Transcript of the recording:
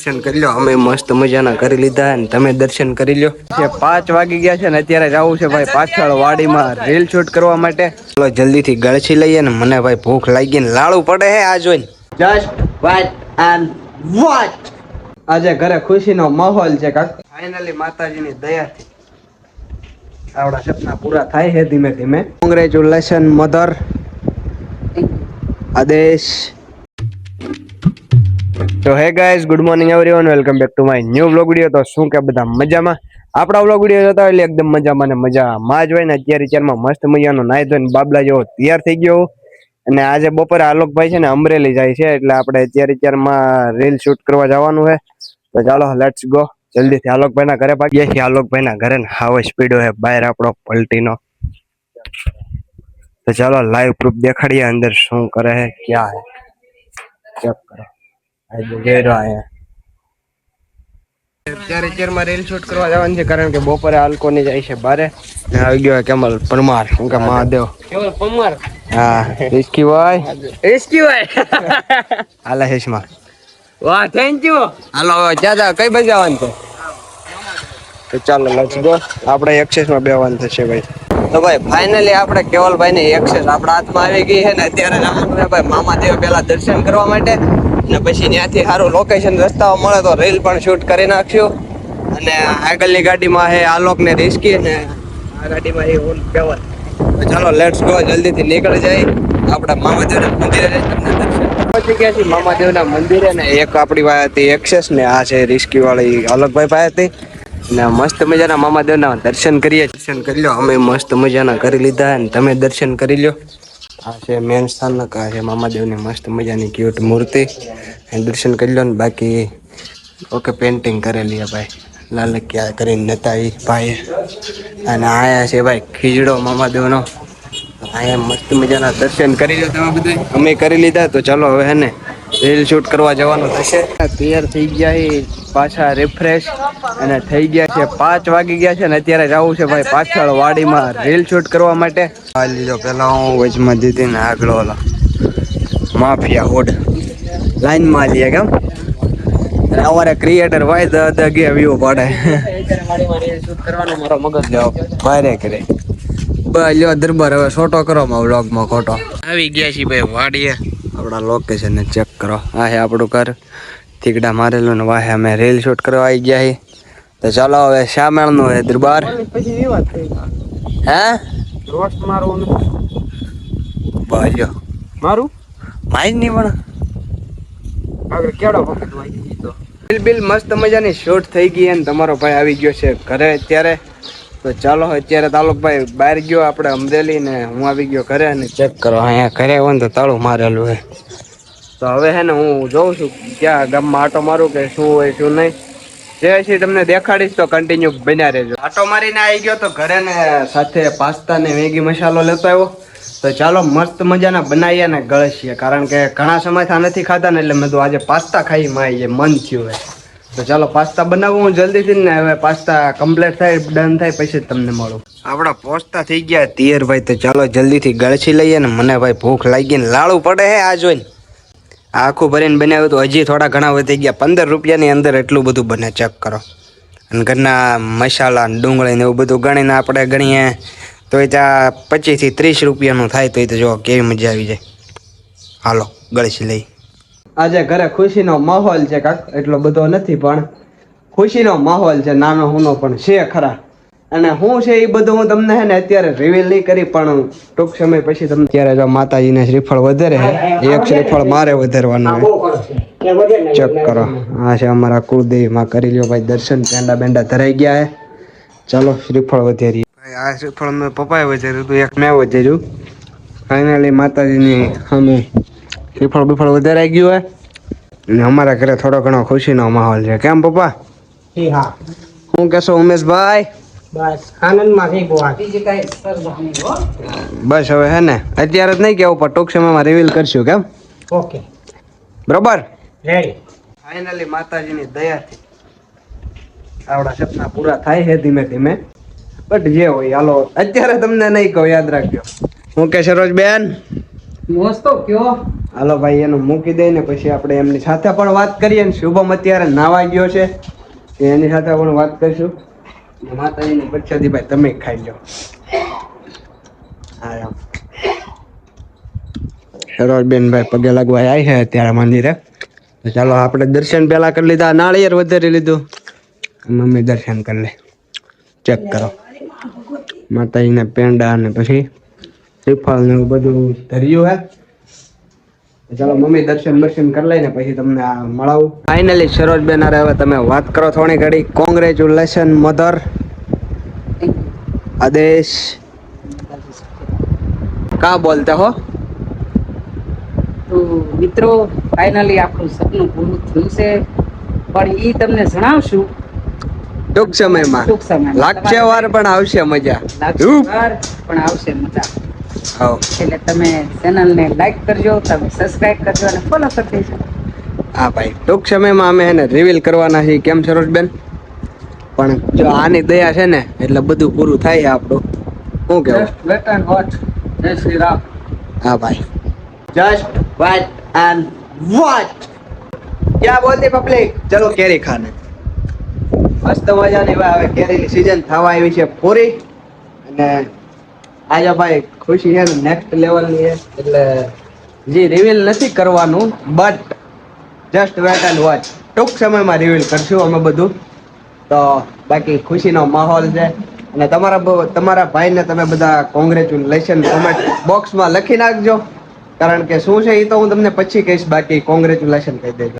દર્શન કરી લો. અમે મસ્ત મજાના કરી લીધા અને તમે દર્શન કરી લો. 5 વાગી ગયા છે ને અત્યારે જવું છે ભાઈ પાછળ વાડીમાં રીલ શૂટ કરવા માટે. ચલો જલ્દીથી ગળછી લઈએ ને મને ભાઈ ભૂખ લાગી ને લાડુ પડે હે આ જોઈને. Just wait and watch. આજે ઘરે ખુશીનો માહોલ છે કાક. ફાઇનલી માતાજીની દયાથી આવડા સપના પૂરા થાય છે ધીમે ધીમે. Congratulation mother. આદેશ. તો hey guys, good morning everyone, welcome back to my new vlog video. તો શું કે બધા મજામાં? આપણા વ્લોગ વિડિયો જોતા હોય એટલે એકદમ મજામાં ને મજામાં જ હોય ને. અત્યારે ચારમાં મસ્ત મજાનો નાઈ ધોઈને બાબલા જેવો તૈયાર થઈ ગયો. અને આજે બપોરે આલોકભાઈ છે ને અમરેલી જાય છે એટલે આપણે અત્યારે ચારમાં રીલ શૂટ કરવા જવાનું છે. તો ચાલો લેટ્સ ગો. જલ્દીથી આલોકભાઈના ઘરે ભાગીએ છીએ. આલોકભાઈના ઘરે ને હાવ સ્પીડો હે બહાર આપણો પલટીનો. તો ચાલો લાઈવ પ્રૂફ દેખાડીએ અંદર શું કરે છે, ક્યાં હે ચેક કરો. અત્યારે ચેરમાં રીલ શૂટ કરવા જવાનું છે કારણ કે બપોરે આલ્કોની જાય છે બારે. આવી ગયો કેમલ પરમાર શું કે મહાદેવ કેમલ પરમાર. હા રિસ્કી ભાઈ હાલે હેશમાં. વાહ થેન્ક યુ. હાલો ક્યાં કઈ બાજુ જવાનું છે? તો ચાલો લેટ્સ ગો. આપણે એક્સેસમાં બેવાનું થશે ભાઈ. તો ભાઈ ફાઇનલી આપણે કેવલભાઈ ની એક્સેસ આપણા હાથમાં આવી ગઈ છે ને અત્યારે જવાનું છે ભાઈ મામાદેવ પેલા દર્શન કરવા માટે ને પછી ત્યાંથી સારું લોકેશન રસ્તાઓ મળે તો રીલ પણ શૂટ કરી નાખશું. અને આગળની ગાડીમાં છે આલોક ને રિસ્કી ને આ ગાડીમાં એ કેવલ. તો ચાલો લેટ્સ ગો. જલ્દીથી નીકળી જાય આપણે મામાદેવના મંદિરે તમને દર્શન પહોંચી ગયા છીએ મામાદેવના મંદિરે. ને એક આપણી પાસે હતી એક્સેસ ને આ છે રિસ્કી વાળી આલોકભાઈ પાસે હતી. ને મસ્ત મજાના મામાદેવના દર્શન કરીએ. દર્શન કરી લો. અમે મસ્ત મજાના કરી લીધા અને તમે દર્શન કરી લો. આ છે મેન સ્થાનક. આ છે મામાદેવની મસ્ત મજાની ક્યુટ મૂર્તિ. દર્શન કરી લો ને બાકી ઓકે પેન્ટિંગ કરેલી ભાઈ લાલ ક્યાં કરીને નતા એ ભાઈ. અને આયા છે ભાઈ ખીજડો મામાદેવનો. અહીંયા મસ્ત મજાના દર્શન કરી લો તમે બધા. અમે કરી લીધા. તો ચાલો હવે હે ને રીલ શૂટ કરવા જવાનું થશે. તૈયાર થઈ ગયા પાછા રિફ્રેશ અને થઈ ગયા છે 5 વાગી ગયા છે ને અત્યારે જવું છે ભાઈ પાછળ વાડીમાં રીલ શૂટ કરવા માટે. આ લીધો પેલા હું વચમાં દીધી ને આગળ ઓલા માફિયા હોડ લાઈનમાં લઈએ કેમ અમારે ક્રિએટર હોય તો દગે વ્યૂ પડે. મારો મગજ લેવો ભારે કરે લ્યો દરબાર. હવે શોટો કરો માં વ્લોગમાં ખોટો. આવી ગયા છીએ ભાઈ વાડીએ. આપણા લોકેશન ને ચેક કરો. આ છે આપણું ઘર. તીકડા મારેલું ને વાહે અમે રીલ શૂટ કરવા આવી ગયા છીએ. તો ચાલો હવે શા મેળનું હે દરબાર? હે રોસ્ટ મારું બાલ્યો મારું માઈ નહીં પણ આગળ કેડો વખત વાગી તો બિલ મસ્ત મજાની શૂટ થઈ ગઈ અને તમારો ભાઈ આવી ગયો છે ઘરે અત્યારે. તો ચાલો અત્યારે તાલુકભાઈ બહાર ગયો આપણે અમરેલી ને હું આવી ગયો ઘરે. અને ચેક કરો અહીંયા ઘરે હોય ને તો તાળું મારેલું હે. તો હવે હે ને હું જોઉં છું ક્યાં ગામમાં આટો મારું કે શું હોય શું નહીં. જે છે તમને દેખાડીશ તો કન્ટિન્યુ બન્યા રહેજો. આટો મારીને આવી ગયો તો ઘરે ને સાથે પાસ્તા ને મેગી મસાલો લેતો આવ્યો. તો ચાલો મસ્ત મજાના બનાવીએ ને ગળસીએ કારણ કે ઘણા સમયથી નથી ખાધા ને એટલે મેં તો આજે પાસ્તા ખાઈ માય મન થયું હોય. તો ચાલો પાસ્તા બનાવું હું જલ્દીથી ને. હવે પાસ્તા કમ્પ્લીટ થાય ડન થાય પછી તમને મળું. આપણા પોસ્તા થઈ ગયા તૈયાર ભાઈ. તો ચાલો જલ્દીથી ગળસી લઈએ ને મને ભાઈ ભૂખ લાગી ને લાડુ પડે હે આ જોઈને. આખું ભરીને બનાવ્યું તો હજી થોડા ઘણા વધી ગયા. 15 રૂપિયાની અંદર એટલું બધું બને ચેક કરો. અને ઘરના મસાલા ડુંગળી ને એવું બધું ગણીને આપણે ગણીએ તો એ ત્યાં 25 થી 30 રૂપિયાનું થાય. તો એ તો જો કેવી મજા આવી જાય. હાલો ગળસી લઈ. આજે ઘરે ખુશીનો માહોલ છે કાક. એટલો બધો નથી પણ ખુશીનો માહોલ છે. નાનો હુનો પણ છે ખરા. અને હું છે એ બધું હું તમને હે ને અત્યારે રિવીલ નહીં કરી પણ ટૂંક સમય પછી તમને. અત્યારે જો માતાજીને શ્રીફળ વધારે છે. એક શ્રીફળ મારે વધારવાનું ચેક કરો. હા છે અમારા કુળદેવીમાં કરી લ્યો ભાઈ દર્શન. પેંડા બેંડા ધરાઈ ગયા હે. ચાલો શ્રીફળ વધારીએ. આ શ્રીફળ મેં પપ્પાએ વધાર્યું હતું એક મેં વધાર્યું. ફાઇનલી માતાજીની અમે શ્રીફળ બીફળ વધારાઈ ગયું હે. અને અમારા ઘરે થોડો ઘણો ખુશીનો માહોલ છે. કેમ પપ્પા? શું કહેશો ઉમેશભાઈ? બસ આનંદમાં થઈ ગયો. બસ હવે હે ને અત્યારે જ નહીં કેવું પણ ટૂંક સમયમાં રિવીલ કરશું. કેમ? ઓકે બરોબર રેડી. ફાઇનલી માતાજીની દયાથી આવડા સપના પૂરા થાય છે ધીમે ધીમે. બટ જે હોય હાલો અત્યારે તમને નહીં કહું યાદ રાખજો. હું કે સરોજ બેન મસ્તો કયો હાલો ભાઈ એનું મૂકી દઈ ને પછી આપણે એમની સાથે પણ વાત કરીએ ને શુભમ અત્યારે નાવા ગયો છે એની સાથે પણ વાત કરીશું. માતાજીની પ્રસાદી ભાઈ તમે ખાઈ લો. હા સરોજબેન ભાઈ પગે લાગવા આવી છે અત્યારે મંદિરે. તો ચાલો આપણે દર્શન પેલા કરી લીધા, નાળિયેર વધારી લીધું. મમ્મી દર્શન કરી લે. ચેક કરો માતાજીના પેંડા અને પછી શ્રીફળ ને એવું બધું ધર્યું હે. ચાલો મમ્મી દર્શન કરી લઈને પછી તમને મળાવું. ફાઇનલી સરોજબેન અરે હવે તમે વાત કરો થોડી ઘડી. Congratulation mother. આદેશ કા બોલતા હો. તો મિત્રો ફાઇનલી આપણું સપનું પૂરું થયું છે, પણ ઈ તમને જણાવશું ટૂંક સમયમાં. લાગશે વાર પણ આવશે મજા. પણ આવશે મજા. એટલે તમે ચેનલને લાઈક કરજો, તમે સબસ્ક્રાઇબ કરજો અને ફોલો કરી દેજો. હા ભાઈ ટૂંક સમયમાં અમે એને રિવીલ કરવાના છીએ. કેમ સરોજબેન? પણ જો આની દયા છે ને એટલે બધું પૂરું થાય આપણું. શું કેવું? Wait and watch. Jai Shri Ram. હા ભાઈ જસ્ટ વેટ એન્ડ વોચ. ક્યાં બોલતી પબ્લિક? ચલો કેરી ખાને. મસ્ત મજાની હવે કેરીની સીઝન થવા આવી છે પૂરી. અને આજે ભાઈ ખુશી છે ને નેક્સ્ટ લેવલની છે. એટલે જે રિવીલ નથી કરવાનું, but just wait and watch. ટૂંક સમયમાં રિવીલ કરશું અમે બધું. તો બાકી ખુશીનો માહોલ છે. અને તમારા ભાઈને તમે બધા કોંગ્રેચ્યુલેશન કોમેન્ટ બોક્સમાં લખી નાખજો. કારણ કે શું છે એ તો હું તમને પછી કહીશ. બાકી કોંગ્રેચ્યુલેશન કહી દેજો.